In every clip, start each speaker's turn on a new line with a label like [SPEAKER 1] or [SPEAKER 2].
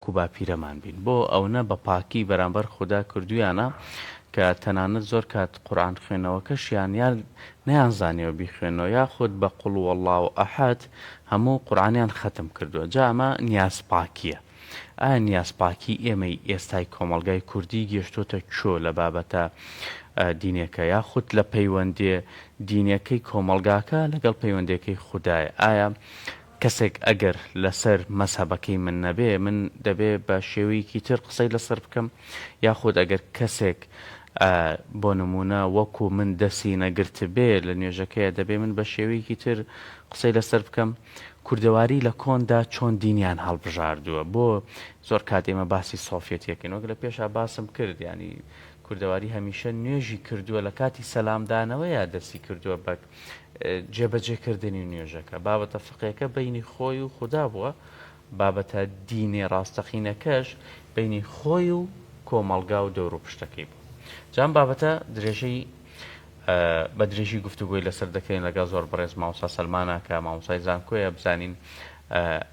[SPEAKER 1] باوکو باپیرەمان بین بۆ ئەوە بە پاکی بەرامبەر خوددا کردویانە کە تەنانەت زۆر کات قورئان خوێنەوەکەشیان یان نەیانزانیەوە بیخوێنەوە یاخود بە قوڵ والله و ئەحەد هەموو قورئانیان ختم کردووە. جا ئەمە نیازپاکیە. ئایا نیازپاکی ئێمەی ئێستای کۆمەڵگای کوردی گەشتۆتە کۆ لە بابەتە دینەکە یاخود لە پەیوەندێ دینەکەی کۆمەلگاکە لەگەڵ پەیوەندەکەی خوددایە؟ ئایا کەسێک ئەگەر لەسەر مەسەبەکەی من نەبێ من دەبێ بە شێوەیەکی تر قسەی لەسەر بکەم، یاخود ئەگەر کەسێک بۆ نمونە وەکو من دەستی نەگرت بێ لە نوێژەکەیە دەبێ من بە شێوەیەکی تر قسەی لەسەر بکەم؟ کوردەواری لە کۆندا چۆن دینیان هەڵبژاردووە؟ بۆ زۆر کات ئێمە باسی سۆفێتیەکەین وەک لە پێشا باسم کرد، ینی کوردەواری هەمیشە نوێژی کردووە لە کاتی سەلامدانەوەیە دەستی کردووە بە جێبەجێکردنی نوێژەکە. بابەتە فقێکە بینی خۆی و خوددا بووە، بابەتە دینێ ڕاستەقینەکەش بینی خۆی و کۆمەڵگا و دەور و پشتەکەی بوو. جام بابەتە درێژەی بە درێژی گفتوگوی لەسەر دەکەین لەگەڵ زۆر بەڕێز مامۆستا سەلمانە کە مامۆستای زانکۆیە بزانین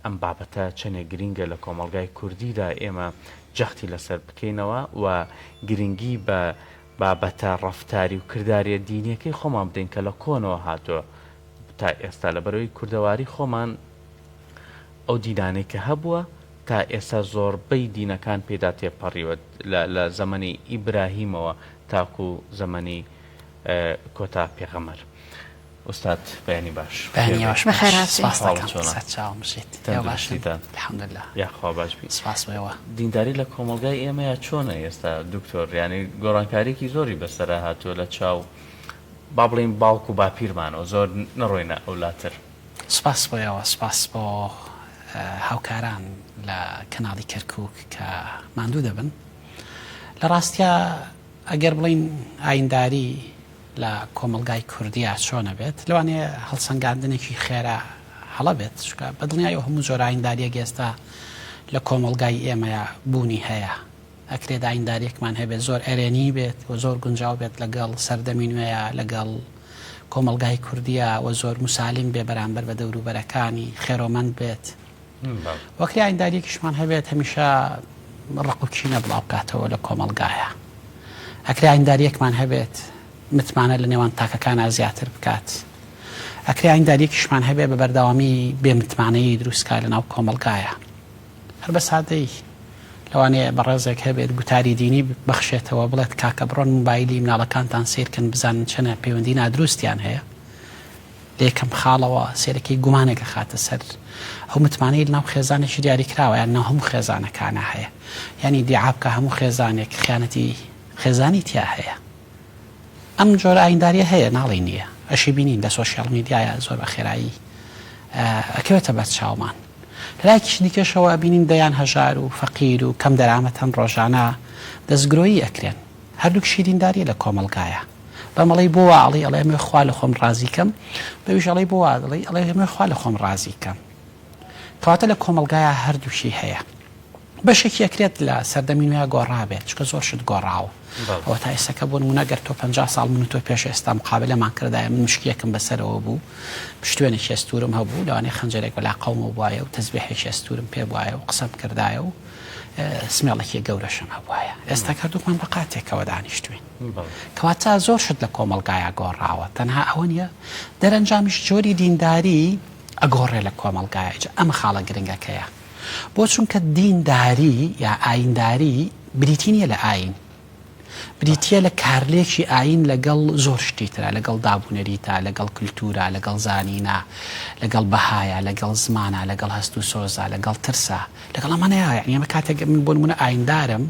[SPEAKER 1] ئەم بابەتە چەندێک گرینگە لە کۆمەڵگای کوردیدا ئێمە جەختی لەسەر بکەینەوە و گرنگی بە بابەتە ڕەفتاری و کرداریە دینیەکەی خۆمان بدەین کە لە کۆنەوە هاتووە تا ئێستا لە بەرەوەی کوردەواری خۆمان ئەو دینانەی کە هەبووە تا ئێستا زۆربەی دینەکان پێدا تێپەڕیوە لە زەمەنی ئیبراهیمەوە تاکو زەمەنی کۆتا پێغەمبەر. ئوستاد بەیانی باش.
[SPEAKER 2] بەیانی باش.
[SPEAKER 1] الحەمدولله. یاخوا باش بی.
[SPEAKER 2] سپاس بەوە.
[SPEAKER 1] دینداری لە کۆمەڵگای ئێمەیە چۆنە ئێستا دکتۆر؟ ینی گۆڕانکاریکی زۆری بەسەرا هاتووە لە چاو با بڵین باوک و باپیرمانەوە زۆر نەڕۆینە ئەولاتر.
[SPEAKER 2] سپاس بۆیەوە، سپاس بۆ هاوکاران لە کەناڵی کەرکووک کە ماندوو دەبن. لە ڕاستیە ئەگەر بڵین ئاینداری لە کۆمەڵگای کوردیا چۆنە بێت لەوانەیە هەڵسەنگاندنێکی خێرا هەڵە بێت، چونکە بەدڵنیایەوە هەموو جۆرە ئاینداریەک ئێستا لە کۆمەڵگای ئێمەیە بوونی هەیە. ئەکرێت ئاینداریەکمان هەبێت زۆر ئەرێنی بێت و زۆر گونجاو بێت لەگەڵ سەردەمی نوێیە لەگەڵ کۆمەڵگای کوردیە و زۆر موسالیم بێ بەرامبەر بە دەوروبەرەکانی خێرۆمەند بێت. وەکری ئاینداریەکیشمان هەبێت هەمیشە ڕقوکینە بڵاو بکاتەوە لە کۆمەڵگایە. ئەکرێ ئاینداریەکمان هەبێت متمانە لە نێوان تاکەکانە زیاتر بکات. ئەکرێ ئاینداریەکیشمان هەبێت بە بەردەوامی بێمتمانەیی دروستکار لە ناو کۆمەڵگایە. هەر بە سادەی لەوانەیە بەڕێزێک هەبێت گوتاری دینی بەخشێتەوە بڵێت کاکە بڕۆن موبایلی مناڵەکانتان سیرکن بزانن چەنە پەیوەندی نادروستیان هەیە، لە یەکەم خاڵەوە سێرەکەی گومانێکە خاتە سەر ئەو متمانەی ناو خێزانێکی دیاری کراوە یان ناو هەموو خێزانەکانە هەیە، ینی دیعا بکە هەموو خێزانێک خیانەتی خێزانی تیا هەیە. ئەم جۆرە ئاینداریە هەیە، ناڵی نییە، ئەشی بینین لە سۆشیال میدیایە زۆر بە خێرایی ئەکەوێتە بەر چاومان. لایەکیش دیکەشەوە بینین دەیان هەژار و فەقیر و کەم دەرامەتەن ڕۆژانە دەستگرۆیی ئەکرێن. هەردووکشی دینداریە لە کۆمەڵگایە. بەمەڵی بۆ ئاڵی ئەڵێ ئەمێ خوا لە خۆم ڕازیکەم، بەویش ئەڵێ بۆ ئاڵی ئەڵێ ئەمێ خوا لە خۆم ڕازیکەم. کەواتە لە کۆمەڵگایە هەردووشی هەیە. بەشێکی ئەکرێت لە سەردەمی نوێ گۆڕابێت، چکە زۆر شت گۆڕاوە. ئەوە تا ئێستاکە بۆ نمونە گەر تۆ 50 ساڵ من و تۆ پێش ئێستا مقابلەمان کردایە، من مشکیەکم بەسەرەوە بوو، پشتوێنێکی ئەستورم هەبوو، لەوانەیە خەنجەرێک بەلا قەومە بوایە و تەسبیحێکی ئەستورم پێ بوایە و قسەم کردایە و سمێڵێکی گەورەشم هەبوایە. ئێستا کردومان بە قاتێکەوە دانیشتوین. کەواتە زۆر شت لە کۆمەڵگایە گۆڕاوە. تەنها ئەوە نیە دەرەنجامیش جۆری دینداری ئەگۆڕێ لە کۆمەڵگایە. ئەمە خاڵە گرنگەکەیە. بۆ چونکە دینداری یا ئاینداری بریتی نیە لە ئاین، بریتە لە کارلێکی ئاین لەگەڵ زۆر شتی ترە، لەگەڵ دابوونەریتە، لەگەڵ کولتورە، لەگەڵ زانینە، لەگەڵ بەهایە، لەگەڵ زمانە، لەگەڵ هەست و سۆزە، لەگەڵ ترسە، لەگەڵ ئەمانەیە. یعنی ئەمە کاتێک من بۆ نمونە ئایندارم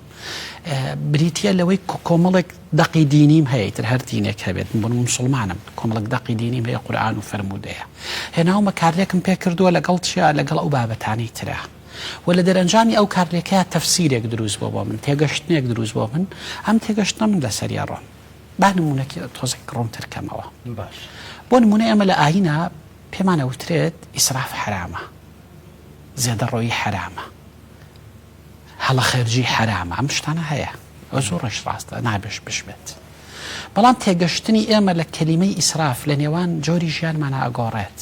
[SPEAKER 2] بریتە لەوەی کۆمەڵێک دەقی دینیم هەیە، تر هەر دینێک هەبێت، من بۆ مسلمانم کۆمەڵێک دەقی دینیم هەیە، قورئان و فەرمودەیە، هێناومە کارلێکم پێ کردووە لەگەڵ چیا، لەگەڵ ئەو بابەتانەی ترە. و لە دەرەنجامی ئەو کارلێکەیە تەفسیرێک دروست بۆ من، تێگەشتنێک دروست بۆ من، ئەم تێگەشتنە من لەسەریا ڕۆم. با نمونەکی تۆزێک ڕۆمتر کەمەوە. بۆ نمونە ئێمە لە ئاینە پێمانە وترێت ئیسراف حرامە، زێدەڕۆیی حرامە، هەڵە خەرجی حرامە، ئەم شتانە هەیە، ئەو زۆرش ڕاستە، نابێش بشبێت. بەڵام تێگەشتنی ئێمە لە کەلیمەی ئیسراف لە نێوان جۆری ژیانمانە ئەگۆڕێت.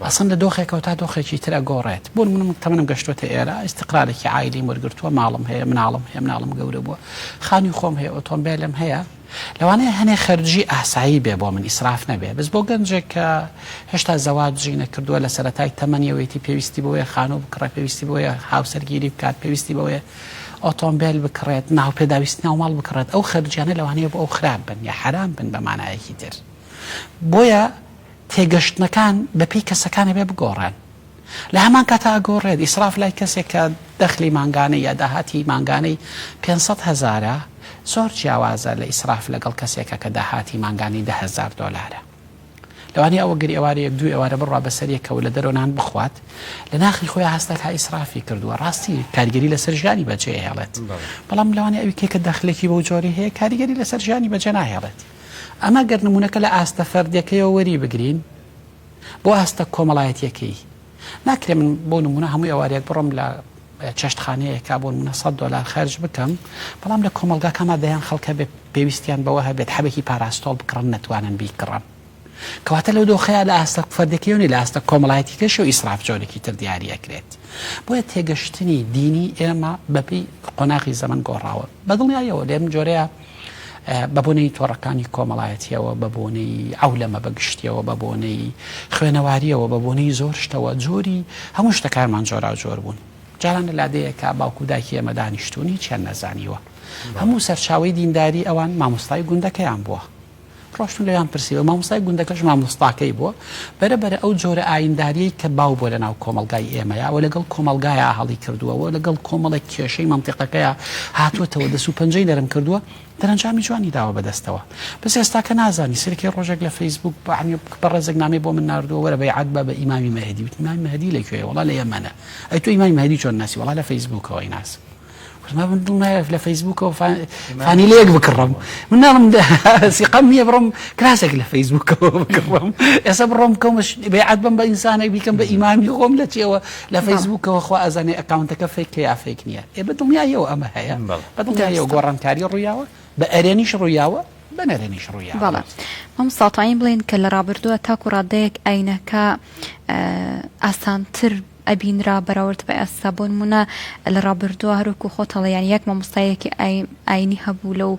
[SPEAKER 2] ئەسڵ لە دۆخێکەوە تا دۆخێکی تر ئەگۆڕێت بۆ من تەمەنم گەشتوتە ئێرە ئیستقرارێکی عایلی وەرگرتووە ماڵم هەیە مناڵم گەورە بووە خانی خۆم هەیە ئۆتۆمبیلم هەیە لەوانەیە هەنێ خەرجی ئاسایی بێ بۆ من ئیسراف نەبێ بەس بۆ گەنجێک کە هێشتا زەواجی نەکردووە لە سەرەتای تەمەنیەوەیەتی پێویستی بۆیە خانۆ بکڕێ پێویستی بۆیە هاوسەرگیری بکات پێویستی بۆیە ئۆتۆمبیل بکڕێت ناو پێداویستی ناو ماڵ بکڕێت ئەو خەرجیانە لەوانەیە بۆ ئەو خراپ بن یا حرام بن بە مانایەکی تر بۆیە تێگەشتنەکان بەپێی کەسەکانە بێ بگۆڕن لە هەمان کاتا ئەگۆڕێت ئیسراف لای کەسێک کە دەخلی مانگانەی یا داهاتی مانگانەی 500,000 زۆر جیاوازە لە ئیسراف لەگەڵ کەسێکە کە داهاتی مانگانی 10,000 دۆلارە لەوانەیە ئەوە گەری ئێوارە یەک دوو ئێوارە بڕوا بەسەریەکەوە لە دەرۆنان بخوات لە ناخی خۆیان هەستێک ها ئیسرافی کردووە ڕاستی کاریگەری لەسەر ژیانی بەجێ هێڵێت بەڵام لەوانەیە ئەوی کێکە دەخلێکی بەو جۆری هەیە کاریگەری لەسەر ژیانی بەجێ ناهێڵێت ئەمە گەر نمونونەکە لە ئاستە فەردەکەیەوە وەری بگرین بۆ ئاستە کۆمەڵایەتیەکەی ناکرێ من بۆ نمونە هەموو ئێوارێک بڕۆم لە چەشتخانەیەکە بۆ نمونە $100 خەرج بکەم بەڵام لە کۆمەلگاکەما دەیان خەڵکە بێ پێویستیان بەوە هەبێت حەبێکی پاراستۆڵ بکڕن نەتوانن بیکڕن کەواتە لەو دۆخەیە لە ئاستە فەردەکەیونی لە ئاستە کۆمەڵایەتیکەش و ئیسراف جۆرێکی تر دیاریەکرێت بۆیە تێگەشتنی دینی ئێمە بەپێی قۆناغی زەمن گۆڕاوە بەدڵنیایەوە لێم جۆرەیە بەبوونەی تۆڕەکانی کۆمەڵایەتیەوە بەبوونەی ئەولەمە بەگشتیەوە بەبوونەی خوێنەواریەوە بەبوونەی زۆر شتەوە جۆری هەموو شتەکارمان جۆرا جۆر بوون جاران لە لادەیەکە باوکو دایکی ئێمە دانیشتوونی چیان نەزانیوە هەموو سەرچاوی دینداری ئەوان مامۆستای گوندەکەیان بووە ڕۆشتون لەیان پرسیوە مامۆستای گوندەکەش مامۆستاکەی بووە بەرەبەرە ئەو جۆرە ئاینداریەی کە باو بۆ لە ناو کۆمەلگای ئێمەیە و لەگەڵ کۆمەلگایە هەڵی کردووەوە لەگەڵ کۆمەڵێک کێشەی مەنتیقەکەیە هاتووەتەوە دەست و پەنجەی نەرم کردووە دەرەنجامی جوانی داوە بەدەستەوە بەس ئێستا کە نازانی سەرکی ڕۆژێک لە فەیسبوک بەڕێزێکنامێ بۆ من ناردووە وەرە بەیعەت بە ئیمامی مەهدی وتی ئیمامی مەهدی لەکوێیە وەڵا لە یەمەنە ئەی تۆ ئیمامی مەهدی چۆن ناسی وەڵا لە فەیسبوکەوەی ناس ما بدل ما في الفيسبوك فاني ليك بكرم من نعم سيقام يبرم كلاسك لفيسبوك بكرم يسبرم كمش بيعد بم بإنسان بيكم بإمام يقوم لا فيسبوك وأخوة أزاني أكاونتك فيك يا فيك نيا بدل ما يو أما هي بدل ما يو قرن كاري الرياوة بأرينيش الرياوة بنرينيش الرياوة
[SPEAKER 3] بلى هم ساطعين بلين كل رابردو تاكو راديك أينك أسانتر ئەبینرا بەراورد بە ئێستا بۆ نمونە لە ڕابردووە هەروکو خۆتەڵە یان یەک مامۆستایەکی ئاینی هەبوو لەو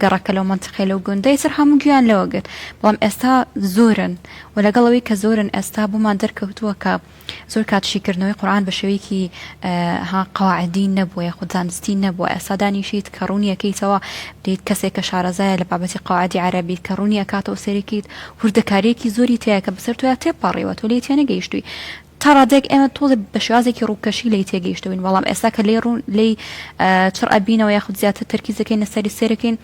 [SPEAKER 3] گەڕەکە لەو منتیقەی لەو گوندەی سەر هەموو گویان لەوە گرت بەڵام ئێستا زۆرن و لەگەڵەوەی کە زۆرن ئێستا بۆمان دەرکەوتووە کە زۆر کاتشیکردنەوەی قورئان بە شێوەیەکی قەواعدی نەبووە یاخود زانستی نەبووە ئێستا دانیشیت کە ڕوونیەکەیتەوە بدەیت کەسێک کە شارەزایە لە بابەتی قەواعدی عەرەبیت کە ڕوونیەکاتەوە سەرێکیت وردەکاریەکی زۆری تەیە کە بەسەر تۆیان تێپەڕێەوە تۆ لێ تێنەگەیشتووی تا ڕادێک ئێمە تۆزە بە شێوازێکی ڕووکەشی لی تێگەیشتەوەین بەڵام ئێستا کە لێ ڕوون لی چڕ ئەبینەوە یاخود زیاتر تەرکیزەکەی لەسەری سێرەکەین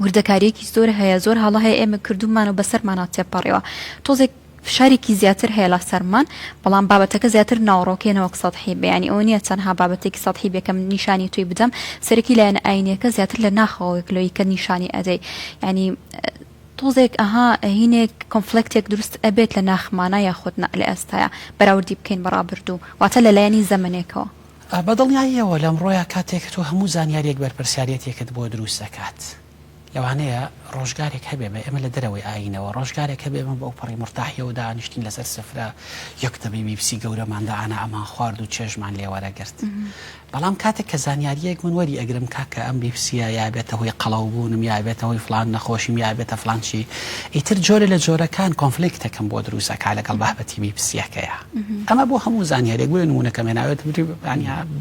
[SPEAKER 3] وردەکاریەکی زۆر هەیە زۆر هەڵە هەیە ئێمە کردومان و بەسەرمانە تێپەڕێەوە تۆزێک فشارێکی زیاتر هەیە لە سەرمان بەڵام بابەتەکە زیاتر ناوڕۆکێنەوە سەدحی بەیانی ئەو نییە چەندها بابەتێکی سەدحی بێکەم نیشانی توی بدەم سەرەکی لایەنە ئاینیەکە زیاتر لە ناخەوەیەک لەوەی کە نیشانی ئەدەی ینی تۆزێک ئەها هینێک کۆنفلکتێک دروست ئەبێت لە ناخمانە یاخود لە ئێستاە بەراوردی بکەین بەڕابردوو واتە لە لایەنی زەمنێکەوە
[SPEAKER 2] بەدڵنیاییەوە لەم ڕۆیە کاتێک تۆ هەموو زانیاریەک بەرپرسیارەتێکت بۆ دروست دەکات لەوانەیە ڕۆژگارێک هەبێ بە ئێمە لە دەرەوەی ئاینەوە ڕۆژگارێک هەبێ من بۆ پەڕی مرتاحیەوە دانیشتین لەسەر سفرە یەکتەبی بیبسی گەورەماندا ئانا ئەمان خوارد و چێژمان لێوەرەگرت بەڵام کاتێک کە زانیاریەک من وەری ئەگرم کاکە ئەم بیبسیە یابێتە هۆی قەڵەوبوونم یابێتە هۆی فلان نەخۆشیم یابێتە فلانچی ئیتر جۆرە لە جۆرەکان کۆنفلیکتەکەم بۆ دروستەکە لەگەڵ بابەتی بیبسیەکەیە ئەمە بۆ هەموو زانیاریەک بۆ نمونەکە مێناوێت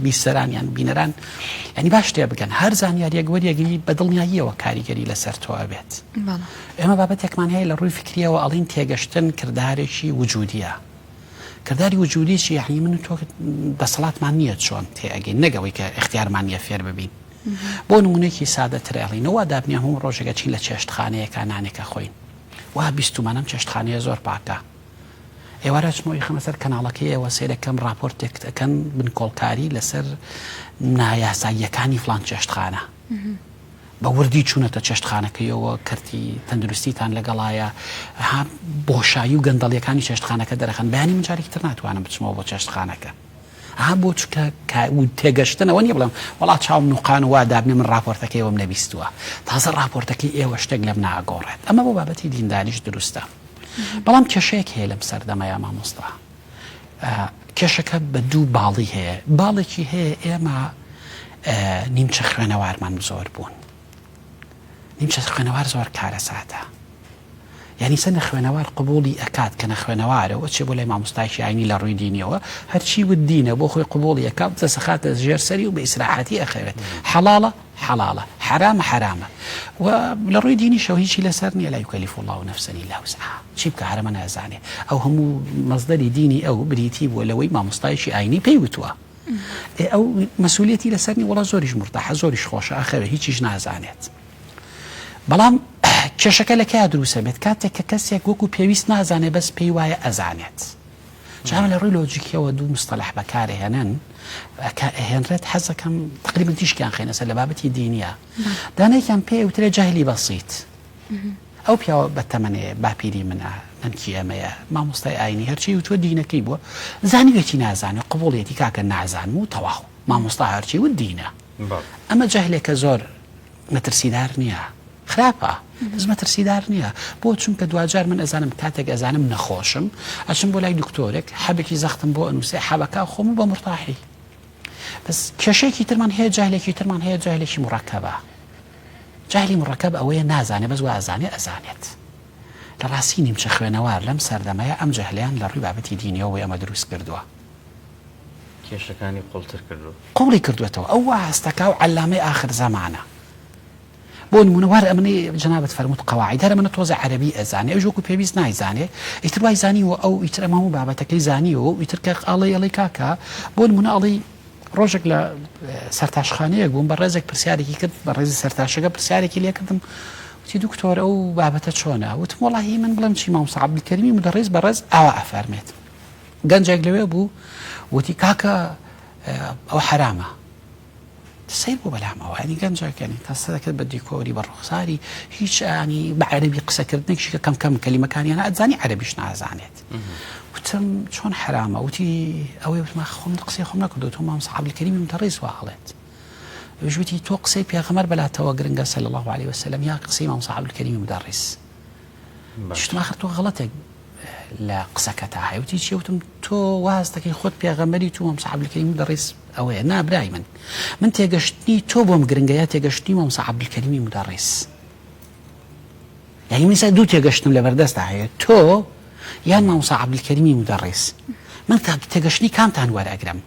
[SPEAKER 2] بیسەران بینەران ینی باش تێ بگەن هەر زانیاریەک وەریەگری بەدڵنیاییەوە کاریگەری لەسەر تۆ بێت ئێمە بابەتێکمان هەیە لە ڕووی فکریەوە ئەڵین تێگەشتن کردارێکی وجودیە کردداری وجودی چی یعنی من تۆ دەسەڵاتمان نییە چۆن تێگەین نەگەوەی کە اختیارمان نیە فێر ببین بۆ نمونێکی سادەتر ئەڵینەوە دابنیە هەموو ڕۆژێکە چین لە چێشتخانەیەکە نانێکە خۆین وا بیستمانم چێشتخانەیە زۆر پاکە ئێوارە چمەوەی خەمە سەر کەناڵەکەی ئێوە سێرەکەم راپۆرتێک ئەەکەن بنکۆڵکاری لەسەر نایاساییەکانی فلان چێشتخانە بە وردی چوونەتە چێشتخانەکەیەوە کردی تەندروستیتان لەگەڵایە بۆشایی و گەندەڵیەکانی چێشتخانەکە دەرەخەن بەیانی من جارێکی تر ناتوانم بچمەوە بۆ چێشتخانەکە بۆ چکە تێگەشتنەوە نیە بڵم وڵات چاوم نوقان و وا دابنێ من راپۆرتەکەیەوەم نەبیستووە تازە راپۆرتەکەی ئێوە شتێک لەم ناگۆڕێت ئەمە بۆ بابەتی دینداریش دروستە بەڵام کێشەیەک هەیە لەم سەردەمەیە مامۆستا کێشەکە بە دوو باڵی هەیە باڵێکی هەیە ئێمە نیمچە خوێنەوارمان زۆر بوون نیمچە خوێنەوار زۆر کارە ساتە یعنی سەر نەخوێنەوار قبولی ئەکات کە نەخوێنەوارەوە چێ بۆ لای مامۆستایشی ئاینی لە ڕووی دینیەوە هەرچی ود دینە بۆ خۆی قبولی ئەکات دەسەخاتە ژێر سەری و بە ئیسراحەتی ئەخەوێت حەڵاڵە حەڵاڵە حرامە حرامە و لە ڕووی دینی شەو هیچی لەسەر نییە لا یوکەلیف الله نەفسا ئیلا وسعها چی بکە هەرەمە نازانێ ئەو هەموو مەزدەری دینی ئەو بریتی بووە لەوەی مامۆستایشی ئاینی پێی وتووە ئەو مەسئولیەتی لەسەر نیە وەڵا زۆریش مرتاحە زۆریش خۆشە ئەخەوێ هیچیش نازانێت بەڵام کێشەکە لە کیا دروسە بێت کاتێک کە کەسێک وەکو پێویست نازانێ بەس پێی وایە ئەزانێت جامە لە ڕووی لۆجیکیەوە دوو مستەلەح بەکارهێنن هێنرێت حەزەکەم تقریبا تیشکیان خێنە سەر لە بابەتی دینیە دانەیەکیان پێ وترێ جاهلی بەسیط ئەو پیاوە بەتەمەنێ باپیری منە نەنکی ئەمەیە مامۆستای ئاینی هەرچی وتووە دینەکەی بووە زانیوێتی نازانێت قبوڵێتی کاکە نازانم و تەواو مامۆستا هەرچی وت دینە ئەمە جاهلێکە زۆر مەترسیدار نییە خراپە بەس مەترسیدار نییە بۆ چونکە دوجار من ئەزانم کاتێک ئەزانم نەخۆشم ئەچم بۆ لای دکتۆرێک حەبێکی زەختم بۆ ئەنووسێ حەبەکە خۆم بە مرتاحی بەس کێشەیەکی ترمان هەیە جاهلێکی ترمان هەیە جاهلێکی مڕەکەبە جاهلی مڕەکەب ئەوەیە نازانێ بەس ئەزانێ ئەزانێت لە ڕاستی نیمچە خوێنەوار لەم سەردەمەیە ئەم جەهلیان لە ڕووی بابەتی دینیەوە ئەمە دروست کردووە
[SPEAKER 1] کێشەکانی قوڵتر کردو
[SPEAKER 2] قوڵی کردوێتەوە ئەو هەستەکە و عەلامەی ئاخر زەمانە بۆ نمونەوار ئەمنی جەنابەت فەرمووت قەواعید هەرە منە تۆزە عەرەبی ئەزانێ ئەو ژۆکو پێویست نایزانێ ئیتر وای زانیوە ئەو ئیتر ئەمە بابەتەکەی زانیوە و ئیتر کە ئەڵێ کاکە بۆ نمونە ئەڵێ ڕۆژێک لە سەرتاشخانەیەک بووم بە ڕێزێک پرسیارێکی کرد بە ڕێزی سەرتاشەکە پرسیارێکی لێ کردم وتی دکتۆر ئەو بابەتە چۆنە وتم وەڵاهی من بڵێم چی مامۆستا عەبدولکەریمی مدەڕیس بەڕێز ئاوا ئەفەرمێت گەنجێک لەوێ بوو وتی کاکە ئەو حرامە سیر بۆ بەلامەوە ینی گەنجەکەنی تا سەدەکەت بە دیکۆری بە ڕوخساری هیچ ینی بە عەرەبی قسەکردنێکیش کە کەم کەم کەلیمەکانیانە ئەتزانی عەرەبیش نازانێت وتم چۆن حرامە وتی ئەوەی وتمە خۆم قسەی خۆم نەکردو تۆ مامۆستا عەبدولکەریمی مدەڕیس وا هەڵێت وتی تۆ قسەی پێغەمبەر بەلاتەوە گرنگە صلی الله عليه وسلم یا قسەی مامۆستا عەبدولکەریمی مدەڕیس شتم آخر تۆ غەڵەتێک لە قسەکەتا هەیە وتی چی وتم تۆ واز دەکەی خۆت پێغەمبەری تو مامۆستا عەبدولکەریمی مدەڕیس ئەوەیە نابرای من تێگەشتنی تۆ بۆم گرنگەیە تێگەشتنی مامۆستا عەبدولکەریمی مدەڕیس یعنی من دوو تێگەشتم لە بەردەستا هەیە تۆ یان مامۆستا عەبدولکەریمی مدەڕیس من تێگەشتنی کامتان وەرەگرم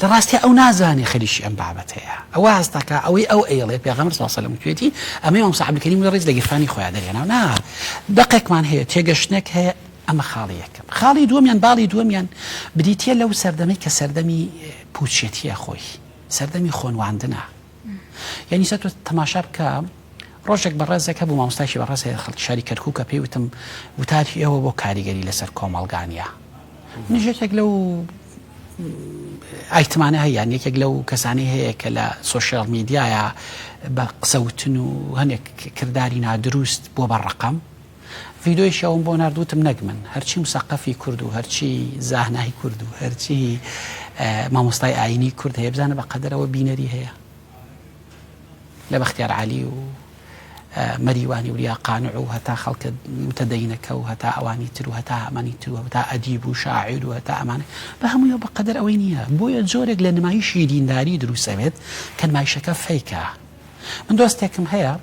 [SPEAKER 2] لە ڕاستی ئەو نازانێ خەریکی ئەم بابەتەیە ئەوە هەستاکە ئەوەی ئەو ئەیڵێ پێغەمبەر صلی الله علیه و سلم توێتی ئەمەی مامۆستا عەبدولکەریمی مدەڕیس لە گیرفانی خۆیان دەرێنەوە نا دەقێکمان هەیە تێگەشتنێک هەیە ئەمە خاڵی یەکەم خاڵی دووەمیان باڵی دووەمیان بریتە لەو سەردەمەی کە سەردەمی پوچێتیە خۆی سەردەمی خۆنواندنە یعنی سە تۆ تەماشا بکە ڕۆژێک بەڕێزێکە بوو مامۆستایشی بەڕێز خەڵکی شاری کەرکووکە پێی وتم وتاری ئێوە بۆ کاریگەری لەسەر کۆمەڵگانیە نژێتێک لەو ئایتمانە هەیە یان یەکێک لەو کەسانی هەیە کە لە سۆشیال میدیایە بە قسەوتن و هەندێک کردداری نادروست بۆ بەڕقەم ڤیدۆیشی ئەوم بۆ نردوتم نەک من هەرچی مسەقەفی کورد و هەرچی زاهنایی کورد و هەرچی مامۆستای ئاینی کورد هەیە بزانە بە قەدەرەوە بینەری هەیە لە بەختیار عالی و مەریوانی وریا قانع و هەتا خەڵکە متەدەینەکە و هەتا ئەوانی تر و هەتا ئەمانی تر و هەتا ئەدیب و شاعیر و هەتا ئەمانە بە هەموویەوە بە قەدەر ئەوەی نییە بۆیە جۆرێک لە نمایشی دینداری دروستەبێت کە نمایشەکە فەیکە من دۆستێکم هەیە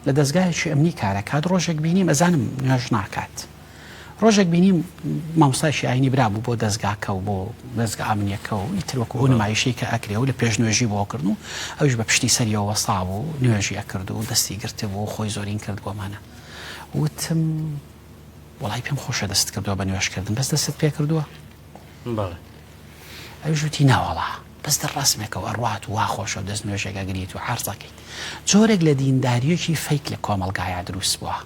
[SPEAKER 2] لە دەستگایەکی ئەمنی کارەکات ڕۆژێک بینیم ئەزانم نوێژ ناکات ڕۆژێک بینیم مامۆستایشی ئاینی برابوو بۆ دەستگاکە و بۆ دەستگا ئامنیەکە و ئیتر وەکو ئەو نمایشەی کە ئەکرێ و لە پێش نوێژی بۆ کردن و ئەوش بە پشتی سەریەوە وەستا بوو نوێژی ئەکرد و دەستی گرتە بوو خۆی زۆرین کرد بۆمانە وتم وەڵای پێم خۆشە دەست کردووە بە نوێژکردن بەس دەستت پێ کردووە ئەوش وتی ناوەڵا بەس دەڕاستمێکەوە ئەڕوات و وا خۆشە و دەست نوێژێک ئەگریت و عەرزەکەیت جۆرێک لە دینداریەکی فەیک لە کۆمەڵگایە دروست بووە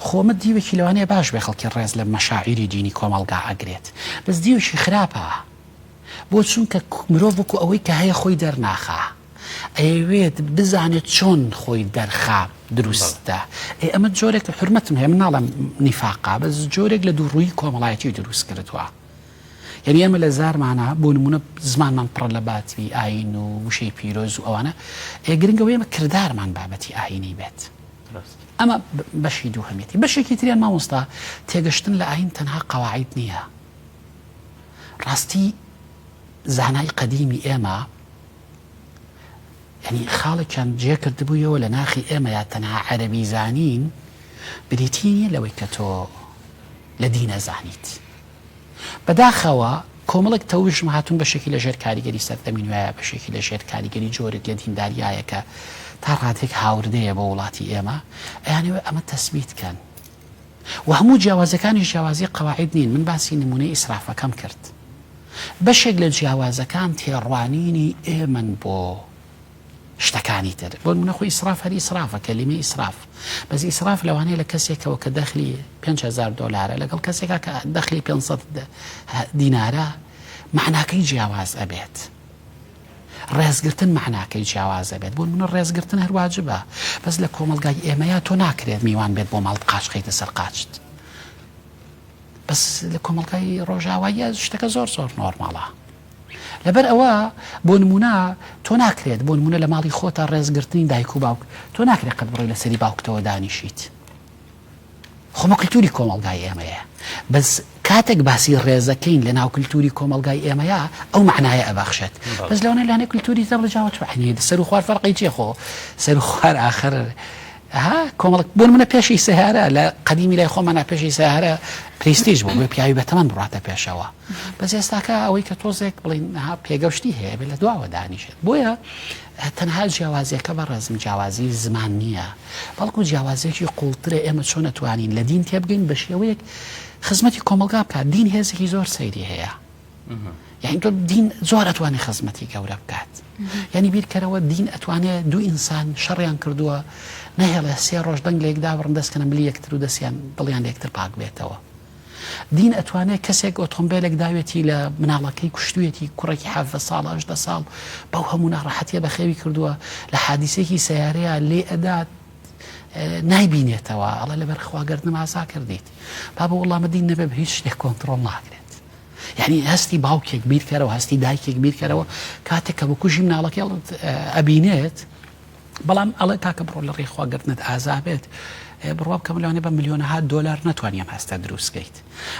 [SPEAKER 2] خۆمە دیوێکی لەوانەیە باش بێ خەڵکی ڕێز لە مەشاعیری دینی کۆمەڵگا ئەگرێت بەس دیوێکی خراپە بۆ چونکە مرۆڤ وەکو ئەوەی کە هەیە خۆی دەرناخا ئەوێت بزانێت چۆن خۆی دەرخا دروستە ئەمە جۆرێک حرمەتم هەیە من ناڵم نیفاقا بەس جۆرێک لە دووڕووی کۆمەڵایەتی دروست کردووە یعنی ئێمە لە زارمانە بۆ نمونە زمانمان پڕ لە باتوی ئاین و وشەی پیرۆز و ئەوانە گرنگەوەی ئێمە کردارمان بابەتی ئاینی بێت ئەمە بەشی دووهەمێتی. بەشێکی تریان مامۆستا تێگەشتن لە ئاین تەنها قەواعید نییە. ڕاستی زانای قەدیمی ئێمە ینی خاڵێکیان جێ کردبوویەوە لە ناخی ئێمە یا تەنها عەرەبی زانین بریتی نیە لەوەی کە تۆ لە دینە زانیت. بەداخەوە کۆمەڵێک تەوژم هاتوون بەشێکی لە ژێر کاریگەری سەردەمی نوێیە، بەشێکی لە ژێر کاریگەری جۆرێک لە دینداریایە کە تا ڕادێک هاوردەیە بە وڵاتی ئێمە ئەیانەوە ئەمە تەسبیتکەن و هەموو جیاوازەکانی جیاوازی قەواعید نین. من باسی نمونەی ئیسرافەکەم کرد. بەشێک لە جیاوازەکان تێڕوانینی ئێمن بۆ شتەکانی تر. بۆ نمونە خۆی ئیسراف هەر ئیسرافە، کەلیمەی ئیسراف. بەس ئیسراف لەوانەیە لە کەسێکەوە کە دەخلی 5,000 دۆلارە لەگەڵ کەسێکە کە دەخلی 500 دینارە معناکەی جیاواز ئەبێت. ڕێزگرتن معناکەی جیاواز ئەبێت. بۆ نمونە ڕێزگرتن هەر واجبە، بەس لە کۆمەلگای ئێمەیە تۆ ناکرێت میوان بێت بۆ ماڵ قاچ خەیتە سەر قاچت. بەس لە کۆمەلگای ڕۆژاواییە شتەکە زۆر نۆرماڵە. لەبەر ئەوە بۆ نمونە تۆ ناکرێت بۆ نمونە لە ماڵی خۆتا ڕێزگرتنی دایک و باوک تۆ ناکرێت قەت بڕۆی لەسەری باوکتەوە دانیشیت. خۆمە کللتوری کۆمەلگای ئێمەیە. بەس کاتێک باسی ڕێزەکەین لە ناو کللتوری کۆمەلگای ئێمەیە ئەو معنایە ئەبەخشێت. بەس لەوانەیە لەنێ کللتوری تەڕجاوە توانێت سەر و خوار فەرقی چیە خۆ سەر و خوار ئاخر کۆمەڵک بۆ منە پێشی سەهارە لە قەدیمی لای خۆمانە پێشی سەهارە پرستیژ بوو بێ پیاوی بەتەمەن بڕاتە پێشەوە. بەس ئێستاکە ئەوەی کە تۆزێک بڵین پێگەشتی هەیە بێ لە دواوە دانیشێت. بۆیە تەنها جیاوازیەکە بە ڕێزم جیاوازی زمان نییە، بەڵکو جیاوازێکی قوڵترە. ئێمە چۆن نەتوانین لە دین تێبگەین بە شێوەیەک خزمەتی کۆمەلگا بکات. دین هێزێکی زۆر سەیری هەیە، یعنی تۆ دین زۆر ئەتوانێت خزمەتی گەورە بکات. یعنی بیرکەرەوە دین ئەتوانێت دوو ئینسان شەڕیان کردووە نەهێڵێ 3 ڕۆژ دەنگ لێکدا بڕن دەستکەنە ملی یەکتر و دەستیان دڵیان لێکتر پاک بێتەوە. دین ئەتوانێت کەسێک ئۆتۆمبیلێک داوێتی لە مناڵەکەی کوشتوێتی کوڕێکی 7 ساڵ 18 ساڵ بەو هەموو ناڕەحەتیە بەخێوی کردووە لە حادیسێکی سەیارەیە لێ ئەدات نایبینێتەوە ئەڵە لەبەر خواگەردنم ئازا کردیت. با بە وەڵامە دین نەبێ بە هیچ شتێک کۆنتڕۆڵ ناکرێت. یعنی هەستی باوکێک بیرکەرەوە هەستی دایکێک بیرکەرەوە کاتێک کە بە کوژی مناڵەکەی ئەبینێت بەڵام ئەڵێ تاکە بڕۆ لە ڕێی خواگەردنت ئازا بێت بڕوا بکەم لەوانێ بە ملیۆنەها دۆلار ناتوانیم هەستە دروستکەیت.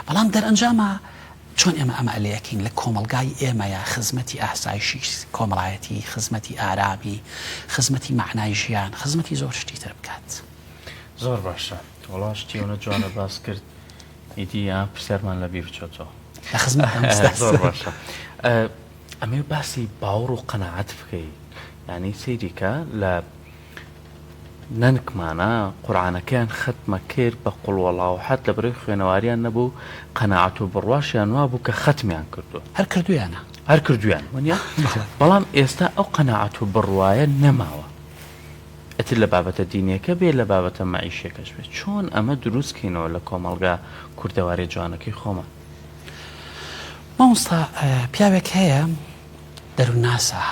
[SPEAKER 2] بەڵام دەرئەنجامە چۆن ئەمە ئەلەیەکین لە کۆمەلگای ئێمەیە خزمەتی ئاسایشی کۆمەڵایەتی، خزمەتی ئارامی، خزمەتی معنای ژیان، خزمەتی زۆر شتی تر بکات.
[SPEAKER 1] زۆر باشە وڵاشتیەوە جوانە باس کرد ئیدی یا پرسیارمان لە بیر بچۆتەوە
[SPEAKER 2] لە خزمەت
[SPEAKER 1] زۆر باشە. ئەمێ باسی باوەڕ و قەناعەت بکەیت، یعنی سەیریکە لە نەنکمانە قورعانەکەیان ختمە کرد بە قوڵوەڵاوحەت لە بەرەوەی خوێنەواریان نەبوو قەناعەت و بڕواشیان وا بوو کە ختمیان کردو هەر کردویان وەنیا. بەڵام ئێستا ئەو قەناعەت و بڕوایە نەماوە، ئەتر لە بابەتە دینیەکە بێ لە بابەتە مەعیشەکەش بێت. چۆن ئەمە دروستکەینەوە لە کۆمەڵگا کوردەواری جوانەکەی خۆمان؟
[SPEAKER 2] مامۆستا پیاوێک هەیە دەروونناسە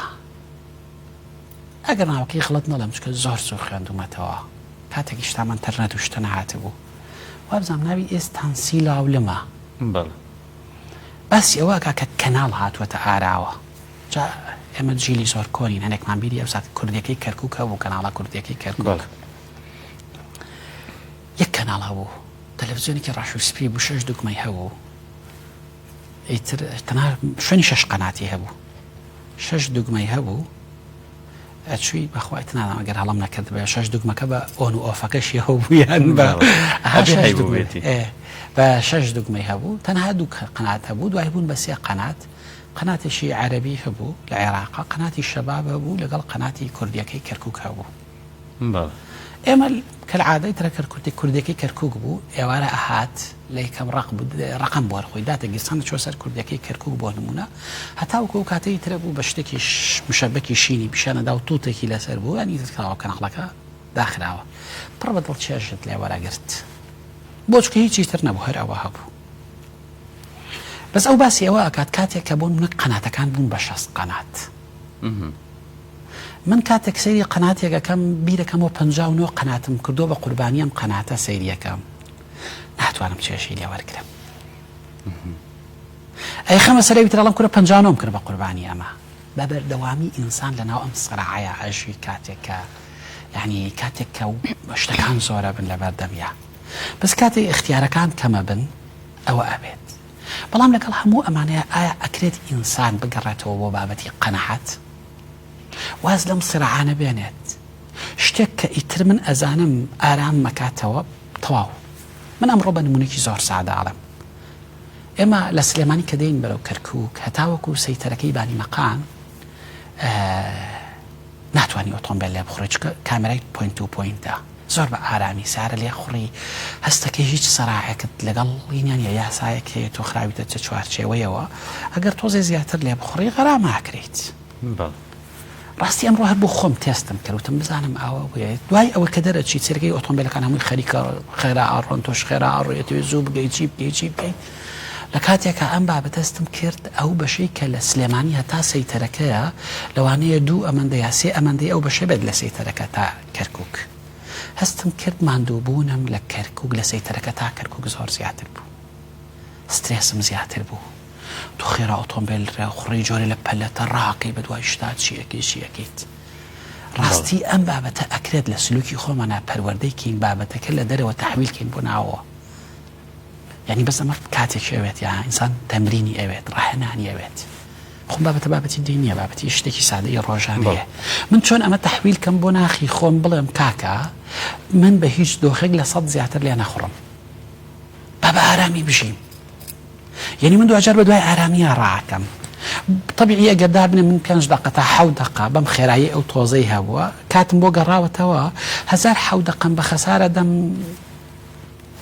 [SPEAKER 2] ئەگەر ناوەکەی خڵەت نەڵم چکە زۆر خوێندومەتەوە کاتێکی شتامان تەرنەت و شتە نەهاتە بوو وابزانام ناوی ئێستانسی لاولمە. باسی ئەوە کە کەناڵ هاتووەتە ئاراوە. جا ئێمە جیلی زۆر کۆنین هەنێکمان بیری ئەوسات کوردەکەی کەرکووکە بوو کەناڵە کوردەکەی کەرکووک یەک کەناڵە بوو تەلەڤیزیۆنێکی ڕاشوسپی بوو 6 دوگمەی هەبوو ئیتر تەنها شوێنی 6 قەناتی هەبوو 6 دوگمەی هەبوو ئەچووی بەخوای تنانام ئەگەر هەڵم نەکرد بە 6 دوگمەکە بە ئۆن و ئۆفەکەشی هەبوویان بە 6 دوگمەی هەبوو تەنها دوو قەنات هەبوو دوای بوون بە 3 قەنات قەناتێکی عەرەبی هەبوو لە عێراقا قەناتی شەباب هەبوو لەگەڵ قەناتی کوردیەکەی کەرکووک هەبوو. ئێمە کەلعادەی ترە کوردەکەی کەرکووک بوو ئێوارە ئەهات لە یەکەم ڕقم بۆ خۆی داتە گیرسان چۆ سەر کوردەکەی کەرکووک بۆ نمونە هەتاوکو کاتەی ترە بوو بە شتێکی مشەبەکی شینی پیشانەدا و تووتێکی لەسەر بوو ئەنی کراوە کەناڵەکە داخراوە پڕ بە دڵچێژت لێ وەرەگرت بۆ چکە هیچی تر نەبوو هەر ئەوە هەبوو. بەس ئەو باسی ئەوە ئەکات کاتێک کە بۆ منە قەناتەکان بوون بە 6 قەنات. من کاتێک سەیری قەناتێکەکەم بیرەکەمەوە 59 قەناتم کردو بە قوربانیم قەناتە سەیریەکەم ناتوانم چێشی لێ وەرگرم. ئەی خەمە سەرەوی ترەڵم کورە 59 کرد بە قوربانی ئەمە بە بەردەوامی ئینسان لەناو ئەم سەراعەیە ئەژی کاتێک کە يعني کاتێک کە شتەکان زۆرە بن لە بەردەمیا بەس کاتێک اختیارەکان کەمە بن ئەوە ئەبێت بەڵام لەگەڵ هەموو ئەمانەیە ئایا ئەکرێت ئینسان بگەڕێتەوە بۆ بابەتی قەنەعەت واز لەم سرعانە بێنێت شتێک کە ئیتر من ئەزانم ئارام مەکاتەوە تەواو من ئەمڕۆ بە نمونێکی زۆر سادە ئاڵم ئێمە لە سلێمانی کە دەین بەرەو کەرکووک هەتاوەکو سەیتەرەکەی بانی مەقان ناتوانانی ئۆتۆمبیل لێ بخڕێت چکە کامێرای پوینت و پوینتە زۆر بە ئارامی سارە لێ خوڕی هەستەکەی هیچ سەراحەکەت لەگەڵ لینیان یاسایەک هەیە تۆ خراویتە چە چوارچێوەیەوە ئەگەر تۆزێ زیاتر لێ بخڕی غەراماکرێت ڕاستی ئەمڕۆ هەر بۆ خۆم تێستم کردوتم بزانم ئەوە بێت دوای ئەوە کە دەرەچی چێرگەی ئۆتۆمبیلەکان هەمووی خەریکە خێرا ئاڕۆن تۆش خێرا ئاڕۆیەتەوە زوو بگەی چی بگەی چی بکەیت لە کاتێکە ئەم بابەتەستم کرد ئەو بەشەی کە لە سلێمانی هەتا سەیتەرەکەیە لەوانەیە دوو ئەمەندە یا سێ ئەمەندەی ئەو بەشە بێت لە سەیتەرەکە تا کەرکووک هەستم کرد ماندووبوونم لە کەرکووک لە سەیتەرەکە تا کەرکووک زۆر زیاتر بوو سترێسم زیاتر بوو تو خێرا ئۆتۆمبیل خوڕی جۆرە لە پەلەتە ڕاقی بە دوای شتا چیەکەیت ڕاستی ئەم بابەتە ئەکرێت لە سلوکی خۆمانە پەروەردەیکەین بابەتەکە لە دەرەوە تەحویلکەین بۆ ناوەوە یعنی بەس ئەمە کاتێکی ئەوێت یا ئینسان تەمرینی ئەوێت ڕاهێنانی ئەوێت خۆم بابەتی دینیە بابەتی شتێکی سادەی ڕۆژانەیە من چۆن ئەمە تەحویل کەم بۆ ناخی خۆم بڵێم کاکە من بە هیچ دۆخێک لە 100 زیاتر لێ نەخڕم بە ئارامی بژیم یعنی من دوجار بە دوای ئارامیە ڕاکەم طبیعی ئەگەر دابنێ من 5 دقه تا 7 دقه بەم خێرایی ئەو تۆزەی هەبووە کاتم بۆ گەڕاوەتەوە 1000 دقم بە خەسارە دەم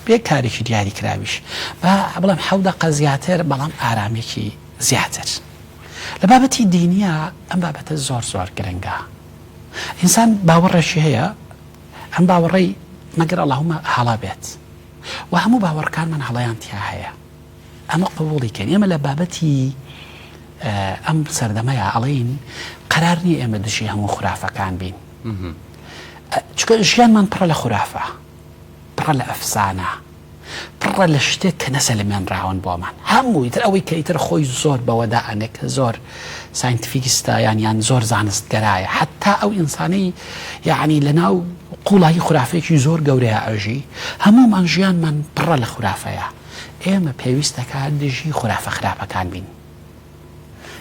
[SPEAKER 2] بێ کارێکی دیاری کراویش بە بڵێم 7 دقه زیاتر بەڵام ئارامێکی زیاتر لە بابەتی دینیە ئەم بابەتە زۆر گرنگە ئینسان باوەڕێکی هەیە ئەم باوەڕەی مەگەر ئەڵڵاهومە هەڵا بێت و هەموو باوەڕکانمان هەڵەیان تیا هەیە ئەمە قبوڵیکەن ئێمە لە بابەتی ئەم سەردەمەیە ئەڵێن قەرار نییە ئێمە دژی هەموو خورافەکان بین چکە ژیانمان پڕە لە خورافە پڕە لە ئەفسانە پڕە لە شتێک کە نەسەلمێنراون بۆمان هەمووی تر ئەوەی کە ئیتر خۆی زۆر بەوەداانێک زۆر ساینتیفیکستە یان زۆر زانستگەرایە حتا ئەو ئینسانی یعنی لە ناو قوڵایی خورافەیەکی زۆر گەورەیە ئەژی هەموومان ژیانمان پڕە لە خورافەیە ئێمە پێویستەکە دژی خورافە خراپەکان بین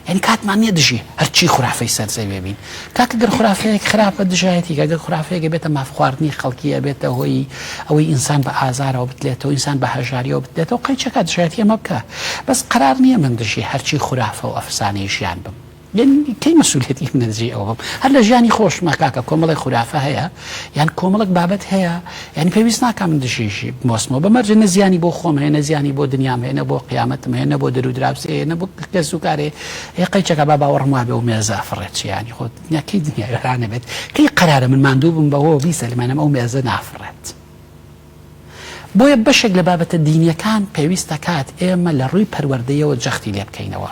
[SPEAKER 2] یعنی کاتمان نییە دژی هەرچی خورافەی سەرزەوێ بین کاکە گەر خورافەیەک خراپە دژایەتی کە گەر خورافەیەکە بێتە مافخواردنی خەڵکیە بێتە هۆی ئەوەی ئینسان بە ئازارەوە بتلێتەوە ئینسان بە هەژاریەوە بتلێتەوە قەیچەکە دژایەتی ئەمە بکە بەس قەرار نییە من دژی هەرچی خورافە و ئەفسانەی ژیان بم یعنی کەی مەسئولیەتی من دژی ئەوە بم هەر لە ژیانی خۆشمە کاکە کۆمەڵی خورافە هەیە یان کۆمەڵک بابەت هەیە یعنی پێویست ناکە من دژیشی بمۆسمەوە بەمەرجە نەزیانی بۆ خۆم هەیە نەزیانی بۆ دنیام هەیە نە بۆ قیامەتم هەیە نە بۆ دەرودراوسێ هەیە نە بۆ کەس و کارێ قەیچەکە با باوەڕم وا بێ و مێزە ئەفڕێت چیانی خۆت کەی دنیا وێرانە بێت کەی قەرارە من ماندوو بم بەوە بیسەلمانم ئەو مێزە نافڕێت بۆیە بەشێک لە بابەتە دینیەکان پێویستە کات ئێمە لە ڕووی پەروەردەیەوە جەختی لێ بکەینەوە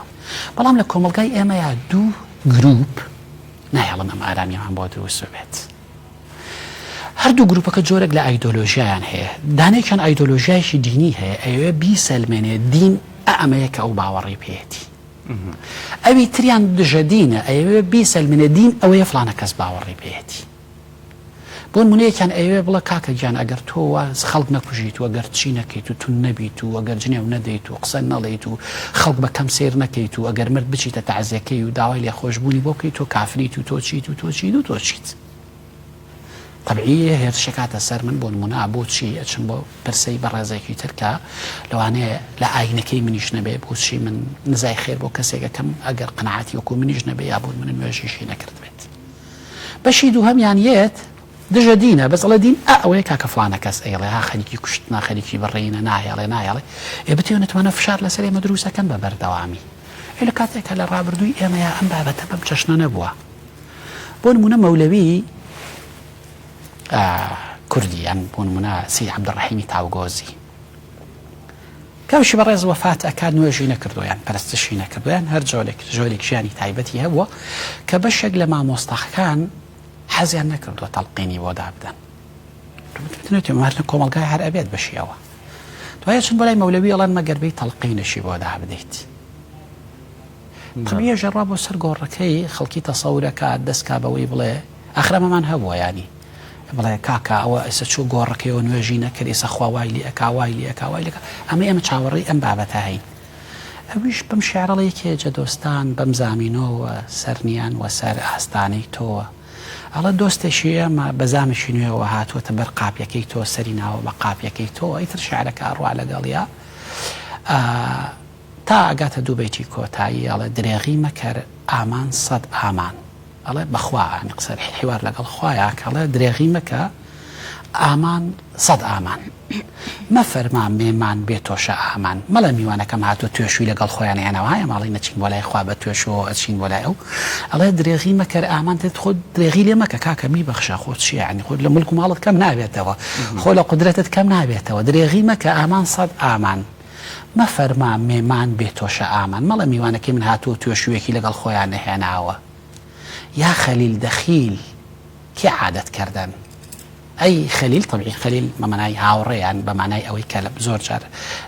[SPEAKER 2] بەڵام لە کۆمەلگای ئێمە یا دوو گروپ نایەڵم ئەم ئارامیەمان بۆ دروست بێت هەردوو گروپەکە جۆرێک لە ئایدۆلۆژیایان هەیە دانێکیان ئایدۆلۆژیایشی دینی هەیە ئەوێ بیسەلمێنێ دین ئەمەیە کە ئەو باوەڕی پێێتی ئەوی تریان دژە دینە ئەوێ بیسەلمێنێ دین ئەوەیە فلانە کەس باوەڕی پێێتی بۆ نمونەیەکیان ئەوێ بڵە کاکە گیان ئەگەر تۆ خەڵک نەکوژیت و ئەگەر چی نەکەیت و تون نەبیت و ئەگەر جنێو نەدەیت و قسە نەڵێیت و خەڵک بە کەم سیر نەکەیت و ئەگەر مرد بچیتە تەعزیەکەی و داوای لێ خۆشببوونی بۆ بکەیت تۆ کافریت و تۆ چیت و تۆ چیت و تۆ چیت طبعی هێرشەکاتە سەر من بۆ نمونە بۆچی ئەچم بۆ پرسەی بەڕێزێکی ترکە لەوانەیە لە ئاینەکەی منیش نەبێ بۆچی من نزای خێر بۆ کەسێکەکەم ئەگەر قناعەتی وەکو منیش نەبێ یا بۆ من نوێژیشی نەکرد بێت بەشی دووهەمیان یەت دژە دینە بەس ئەڵێ دین ئەوەیە کاکە فلانە کەس ئەیڵێ ها خەریکی کوشتنا خەریکی بڕێنە نایەڵێ ئێ بتێنێتوانە فشار لەسەر ئێمە دروستەکەن بە بەردەوامی لە کاتێکە لە ڕابردووی ئێمەیە ئەم بابەتە بەم چەشنە نەبووە بۆ نمونە مەولەوی کوردیان بۆ نمونە سید عەبدوڕەحیمی تاوگۆزی کەوشی بەڕێز وەفات ئەکات نوێژی نەکردویان پەرستشی نەکردویان هەر جۆرێک ژیانی تایبەتی هەبووە کە بەشێک لە مامۆستاخەکان حەزیان نەکردووە تەڵقینی بۆ دابدەن مارنە کۆمەلگای هەر ئەبێت بەشیەوە دوایە چون بۆ لای مەولەوی ئەڵێن مەگەربەی تەڵقینشی بۆ دابدەیت طبیعە ژەڕا بۆ سەر گۆڕەکەی خەڵکی تەسەورەکە دەستکا بەوەی بڵێ ئاخرەمەمان هەبووە ینی بڵێ کاکە ئەوە ئێستا چوو گۆڕەکەیەوە نوێژی نەکرد ئێستا خوا وای لێ ئەکا وای لێ ئەکا وای لێ ئەمە ئێمە چاوەڕێی ئەم بابەتە هەین. ئەویش بەم شێعرەڵەیەکێ جەدۆستان بەم زامینەوە سەرنیان وە سەر ئاستانەی تۆوە ئەڵە دۆستێکی ئێمە بەزامشی نوێەوە هاتووەتە بەر قاپیەکەی تۆ سەری ناوە بە قاپیەکەی تۆ ئیتر شعرەکە ڕوا لەگەڵیا تا ئەگاتە دوو بەیتی کۆتایی ئەڵێ درێغی مەکەر ئامان سەد ئامان ئەڵێ بەخوا قسەر حیوار لەگەڵ خوایە کەڵێ درێغی مەکە ئامان سەد ئامان مەفەرمان مێمان بێتۆشە ئامان مەڵە میوانەکەم هاتووە توێشووی لەگەڵ خۆیان هێناوایە ماڵی نەچین بۆ لای خوا بە توێشەوە ئەچین بۆ لای ئەو ئەڵێ درێغی مەکەر ئامان دێت خۆ درێغی لێ مەکە کاکە میبەخشە خۆت چی یعنی خۆت لە ملک و ماڵت کەم نابێتەوە خۆ لە قودرەتت کەم نابێتەوە درێغی مەکە ئامان سەد ئامان مەفەرمان مێمان بێتۆشە ئامان مەڵە میوانەکەی من هاتووە توێشوویەکی لەگەڵ خۆیان نەهێناوە یا خەلیل دەخیل کێ عادەت کردن ئەی خەلیل طبعی خەلیل بەمانای هاوڕێیان بەمانای ئەوەی کە لە زۆر جار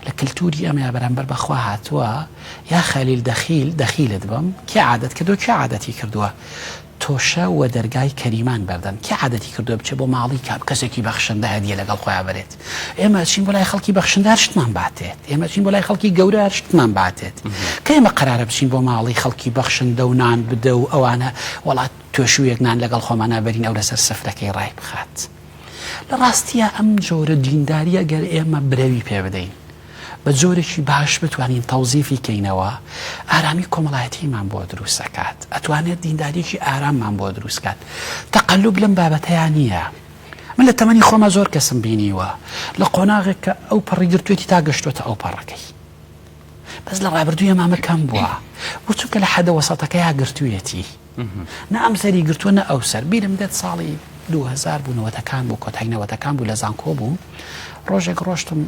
[SPEAKER 2] لە کللتوری ئەمە بەرامبەر بەخوا هاتووە یا خەلیل دەخیلت بم کێ عادەت کردو کێ عادەتی کردووە تۆشە و دەرگای کەریمان بەردەن کێ عادەتی کردووە بچێ بۆ ماڵی کەسێکی بەخشندە هەدیە لەگەڵ خۆیان بێت ئێمە چین بۆ لای خەڵکی بەخشندە شتمان باتێت ئێمە چین بۆ لای خەڵکی گەورە شتمان باتێت کە ئێمە قەرارە بچین بۆ ماڵی خەڵکی بەخشندە و نان بدە و ئەوانە وڵات توێشوویەک نان لەگەڵ خۆمانە بەرین ئەو لەسەر سەفرەکەی ڕای بخات لە ڕاستیە ئەم جۆرە دینداریە گەر ئێمە برەوی پێ بدەین بە جۆرێکی باش بتوانین تەوزیفی کەینەوە ئارامی کۆمەڵایەتیمان بۆ دروست دەکات ئەتوانێت دینداریەکی ئاراممان بۆ دروستکات تەقەلوب لەم بابەتەیان نییە من لە تەمەنی خۆمە زۆر کەسم بینیوە لە قۆناغێک کە ئەو پەڕی گرتوێتی تا گەشتوتە ئەو پەڕەکەی بەس لە ڕابردوویە مامە کەم بووە بۆ چونکە لە حەدە وەسەتەکە یا گرتوویەتی نە ئەم سەری گرتووە نە ئەو سەر بیرم دێت ساڵی 2000 بوونەوەتەکان بوو کۆتایینەوەتەکان بوو لە زانکۆ بوو ڕۆژێک ڕۆشتم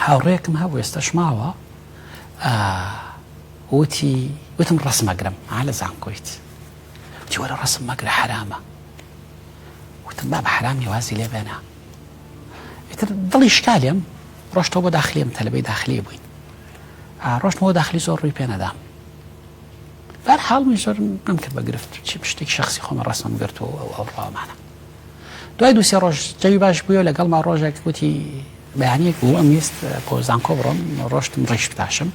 [SPEAKER 2] هاوڕێکم هەبوو ئێستش ماوە وتم ڕسم مەگرم لە زانکۆیت وتی وەرە ڕسم مەگرە حرامە وتم با بە حرامی وازی لێ بێنە ئیتر دڵی شکالێم ڕۆشتەوە بۆ داخلیم تەلەبەی داخلی بووین ڕۆشتمەوە داخلی زۆر ڕووی پێ نەدام بەرحاڵ من زۆر نەمکرد بەگرفت چی شتێکی شخصی خۆمە ڕسم گرتەوە ئەو ڕاومانە دوای دو سێ ڕۆژ جەوی باش بووە لەگەڵما ڕۆژێک وتی بەیانیەک بوو ئەم ویست بۆ زانکۆ بڕۆم ڕۆشتم ڕیش بتاشم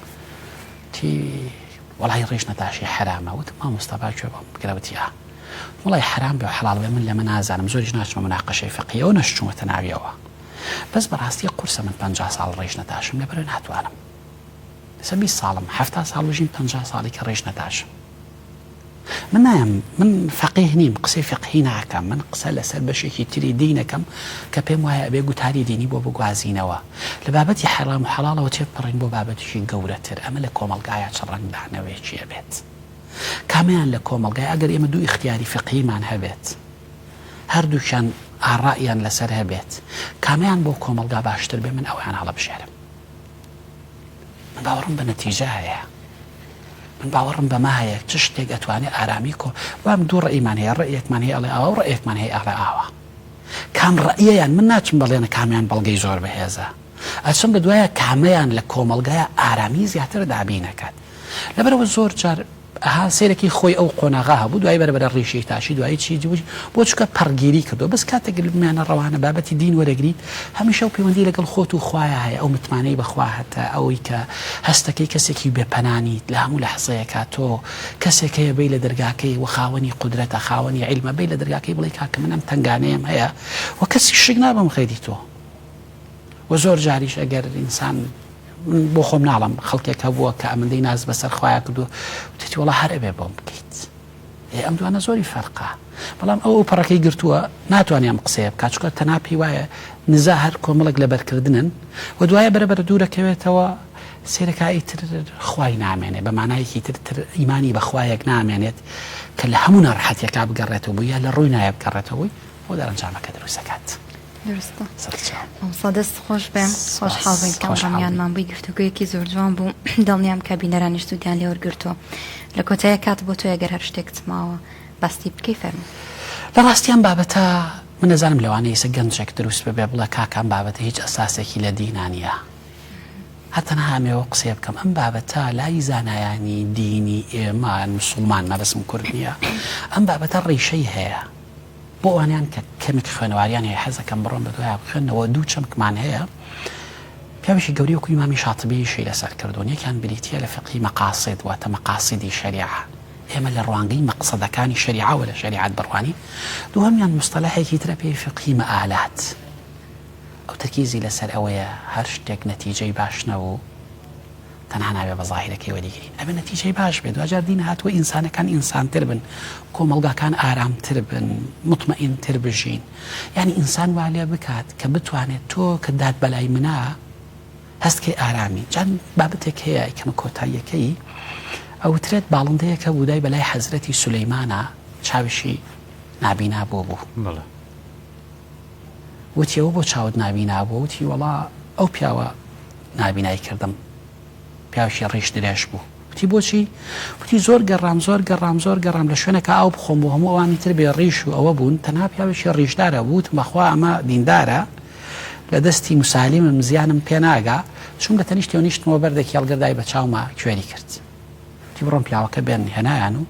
[SPEAKER 2] تی وەڵای ڕیش نەتاشی حرامە وتم مامۆستا با گوێ بەم بگرەوتی وڵای حرام بێ و حەڵاڵ بێ من لەمە نازانم زۆریش ناچمە مناقەشەی فقهیەوە نەشچوومەتە ناویەوە بەس بەڕاستی قورسە من 50 ساڵ ڕیش نەتاشم لەبەرە ناتوانم لەسەر 20 ساڵم 70 ساڵ وژیم 50 ساڵی کە ڕیش نەتاشم من نایم من فقيه نیم قسەی فقهی ناکەم من قسە لەسەر بەشێکی تری دینەکەم کە پێم وایە ئەبێ گوتاری دینی بۆ بگوازینەوە لە بابەتی حرام و حەڵاڵەوە تێپەڕین بۆ بابەتێکی گەورەتر ئەمە لە کۆمەلگایە چ ڕەنگدانەوەیەکیە بێت کامیان لە کۆمەلگای ئەگەر ئێمە دوو اختیاری فقهیمان هەبێت هەردووکیان ئاڕائیان لەسەر هەبێت کامیان بۆ کۆمەلگا باشتر بێ من ئەویان هەڵە بژێرم من باوەڕم بە نەتیجە هەیە من باوەڕم بەما هەیە چ شتێک ئەتوانێت ئارامی کۆ وام دوو ڕێیمان هەیە ڕێیەکمان هەیە ئەڵێ ئاوا ڕێیەکمان هەیە ئەڵێ ئاوا کام ڕەیەیان من ناچم بەڵێنە کامیان بەڵگەی زۆر بەهێزە ئەچم لە دوایە کامەیان لە کۆمەلگایە ئارامی زیاتر دابینەکات لەبەرەوە زۆر جار ها سیرکی خوی او قناغه ها بود و ای بر ریشه تاشید و ای چی بود چون که پرگیری کرد و بس کات قلب من روانه بابت دین ولا جدید همیشه او پیوندی لقل خوت و خواه او متمانی بخواهت او که هستکی کسی کی به پنانی لهم لحظه کاتو کسی کی بیل درگاکی و خاونی قدرت خاونی علم بیل درگاکی بلی که منم تنگانیم هیا و کسی شگنابم خیلی تو و زور جاریش اگر انسان بۆ خۆم ناڵم خەڵکێک هەبووە کە ئەمەندەی ناز بەسەر خۆیان کردو وتی وەڵا هەر ئەبێ بۆم بکەیت ئەم دوانە زۆری فەرقە بەڵام ئەو پەڕەکەی گرتووە ناتوانێم قسەیە بکات چونکە تەنها پێی وایە نزا هەر کۆمەڵێک لەبەرکردنن و دوایە بەرەبەر دوورەکەوێتەوە سێرەکایی تر خوای نامێنێ بە مانایەکی تر ئیمانی بەخوایەک نامێنێت کە لە هەموو ناڕەحەتیەکە بگەڕێتەوە بوو یا لە ڕووی نایە بگەڕێتەوەی بۆ دەرەنجامەکە دروستەکات.
[SPEAKER 3] درستە دەست خۆش بێن خۆش حاڵبین کەم ڕەمیانمان بووی گفتوگویەکی زۆر جوان بوو دڵنیام کە بینەرانی ستودیان لێ وەرگرتووە لە کۆتایە کات بۆ تۆ ئەگەر هەر شتێکت ماوە باستی بکەی فەرموو.
[SPEAKER 2] لە ڕاستیان بابەتە من نەزانم لەوانەیە ئێستا گەنجێک دروست ببێ بڵێ کاکەم بابەتە هیچ ئەساسێکی لە دینانیە هەتەنها هەمێوە قسێ بکەم ئەم بابەتە لای زانایانی دینی ئێمە موسڵمان مەبەسم کورد نییە ئەم بابەتە ڕیشەی هەیە بۆ ئەوانیان کە کەمێک خوێنەواریان هەیە حەزەکەم بڕۆن بە دوای بخوێنەوە دوو چەمکمان هەیە پیاوێکی گەوری وەکو ئیمامی شاتبیشی لەسەر کردوون یەکیان بریتیە لە فقهی مەقاصد واتە مەقاصدی شەریعە ئێمە لە ڕوانگەی مەقصەدەکانی شەریعەوە لە شەریعەت بڕوانی دووهەمیان مستەلەحێکی ترە پێی فقهی مەئالات ئەو تەرکیزی لەسەر ئەوەیە هەر شتێک نەتیجەی باش نەبوو تەنها نابێ بە ظاهیرەکەی وەریگرین ئەبێ نەتیجەی باش بێت دوجار دین هاتووە ئینسانەکان ئینسانتر بن کۆمەڵگاکان ئارامتر بن مطمئینتر بژین یعنی ئینسان وا لێ بکات کە بتوانێت تۆ کە داد بەلای منە هەستکەی ئارامی جان بابەتێک هەیە کەمە کۆتاییەکەی ئەوترێت باڵندەیەکە بودای بەلای حەزرەتی سولەیمانە چاویشی نابینا بوو وتیەوە بۆ چاوت نابینا بوو وتی وەڵا ئەو پیاوە نابینایی کردم پیاوشی ڕیش درێژ بوو وتی بۆچی وتی زۆر گەڕام لە شوێنەکە ئاو بخۆم بۆ هەموو ئەوانی تر بێ ڕیش و ئەوە بوون تەنها پیاوێکی ڕیشدارە بوو بەخوا ئەمە دیندارە لە دەستی موسالیمم زیانم پێ ناگا چونکە تەنیشتی و نیشتمەوە بەردێکی هەڵگردای بە چاومە کوێری کرد وتی بڕۆم پیاوەکە بێن هێنایان و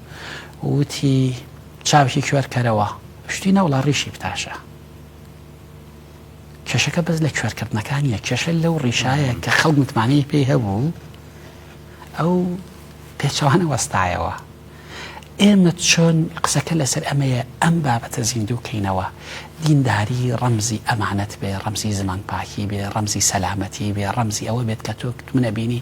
[SPEAKER 2] وتی چاوێکی کوێرکەرەوە شتی نەوڵا ڕیشی بتاشە کێشەکە بەس لە کوێرکردنەکانیە کێشە لەو ڕیشایە کە خەڵک متمانەی پێی هەبوو ئەو پێچەوانە وەستایەوە ئێمە چۆن قسەکە لەسەر ئەمەیە ئەم بابەتە زیندووکەینەوە دینداری ڕەمزی ئەمانەت بێ ڕەمزی زمان پاکی بێ ڕەمزی سەلامەتی بێ ڕەمزی ئەوە بێت کە تۆ منە بینی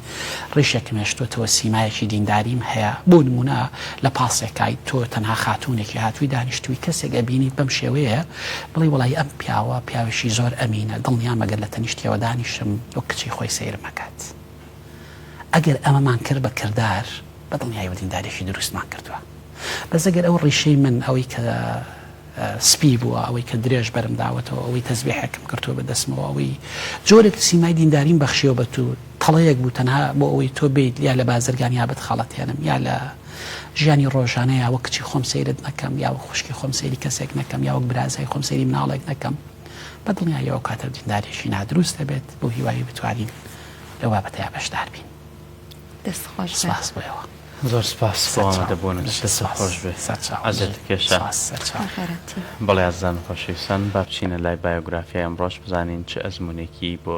[SPEAKER 2] ڕیشێکم هێشتۆتەوە سیمایەکی دینداریم هەیە بۆ نمونە لە پاسێکای تۆ تەنها خاتوونێکی هاتووی دانیشتووی کەسێک ئەبینی بەم شێوەیە بڵێ وڵی ئەم پیاوەشی زۆر ئەمینە دڵنیا مەگەر لە تەنیشتیەوە دانیشم وە کچی خۆی سیرمەکات ئەگەر ئەمەمان کرد بە کردار بە دڵنیایی دیندارێکی دروستمان کردووە بەس ئەگەر ئەو ڕیشەی من ئەوەی کە سپی بووە ئەوەی کە درێژ بەرم داوەتەوە ئەوەی تەزبیحێکم کردووە بەدەستمەوە ئەوەی جۆرێک سیمای دینداریم بەخشیەوە بە تو تەڵەیەک بوو تەنها بۆ ئەوەی تۆ بێت یا لە بازرگان یا بەخەڵەتێنم یا لە ژیانی ڕۆژانەیە وەک کچی خۆم سەیرت نەکەم یا خوشکی خۆم سەیری کەسێک نەکەم یا وەک برازای خۆم سەیری مناڵێک نەکەم بە دڵنیاییەوە کاتە دینداریشی نادروست دەبێت بۆ هیوایی بتوانین لەو بابەتەیە بەشدار بین
[SPEAKER 3] دەستخۆش
[SPEAKER 2] سپاس بۆیەوە
[SPEAKER 1] زۆر سپاس بۆمەدەبوون خۆش بێ ئەزت کێشە بەڵێ ئازان خۆشەویستان با بچینە لای بایۆگرافیای ئەمڕۆژ بزانین چه ئەزمونێکی بۆ